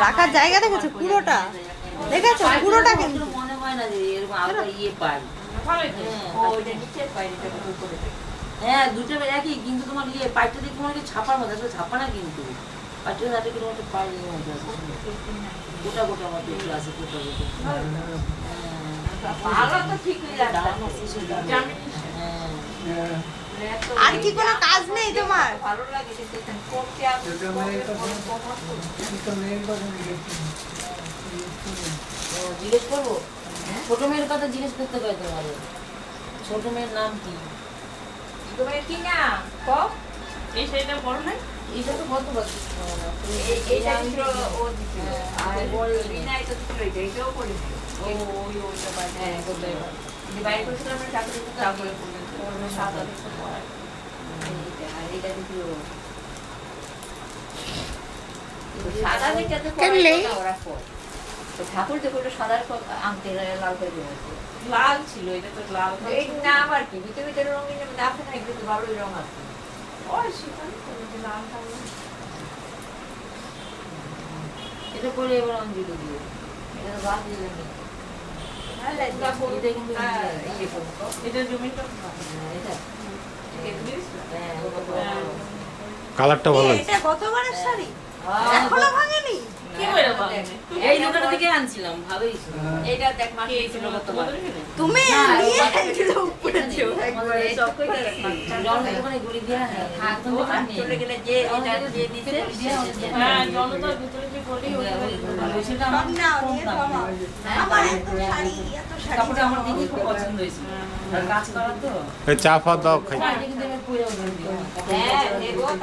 রাখার জায়গা দেখেছো পুরোটা, দেখেছো পুরোটা কিন্তু মনে হয় না যে এরকম আলাদা ইয়ে পাই। হ্যাঁ দুটো একই, কিন্তু তোমার ইয়ে পাইপটা দেখে মনে হয় ছাপার মধ্যে, আসলে ছাপা না কিন্তু পাইপটা হাতে কিরকম একটা পাইপের মধ্যে আছে, গোটা গোটা মতো একটু আছে, গোটা গোটা। আর কি কোনো কাজ নেই তোমার? জিজ্ঞেস করবো ছোট মেয়ের কথা জিজ্ঞেস করতে পারে তোমাদের, ছোট মেয়ের নাম কি? কি নাম কম এই শাড়িটা বড় নাই, এটা তো বলতে পারছিস না। এইটা দিছিল ও দিছিল আর রিনা এটা দিছিল এইটাও করে দিল ওইটা বাইরে হ্যাঁ কোথায় বাইরে করছিলাম আমরা চাকরি করতে তারপরে করলেন সাদা দেখতে পড়া এইটা আর এটা দিছিল সাদা দেখতে তো পড়া ওরা পড় তো ঠাকুর দেখো সাদার আনতে লাল করে দিয়েছে, লাল ছিল, এটা তো লাল এই না আবার কি ভিতরে ভিতরে রঙিন আছে না, এগুলো তো ভালোই রং আছে। ওই সেখানে লাল কালো এটা করে এবার অঞ্জলি দিয়ে এটা তো বাদ দিলেন না এটা কিন্তু এটা জমিটা এটা কালারটা ভালো এ, এটা গতবারের শাড়ি এখনো ভাঙেনি? কি করে বাবা এই দোকান থেকে আনছিলাম, ভালোই ছিল। এটা দেখ মাস ছিল গতবার তুমি না, নিয়ে ওটা- একদম উপড়েছো একবারে সব জলের দোকানে গুলি দিয়ে থাক তো দোকান নেই। চলে গেলে যে এটা যে নিচে হ্যাঁ জনতার ভিতরে যে গলি সেটা সব আমার নাও কম নিয়ে দাম। জমাও। আমার এত শাড়ি এত শাড়ি কাপড়টা আমার জমাও। দেখে খুব পছন্দ হয়েছিল, আর কাজ করা তো এই চা ফা দাও খাই। না, এটা কিন্তু এবার পুরো উঠে দিও। হ্যাঁ নেবো তা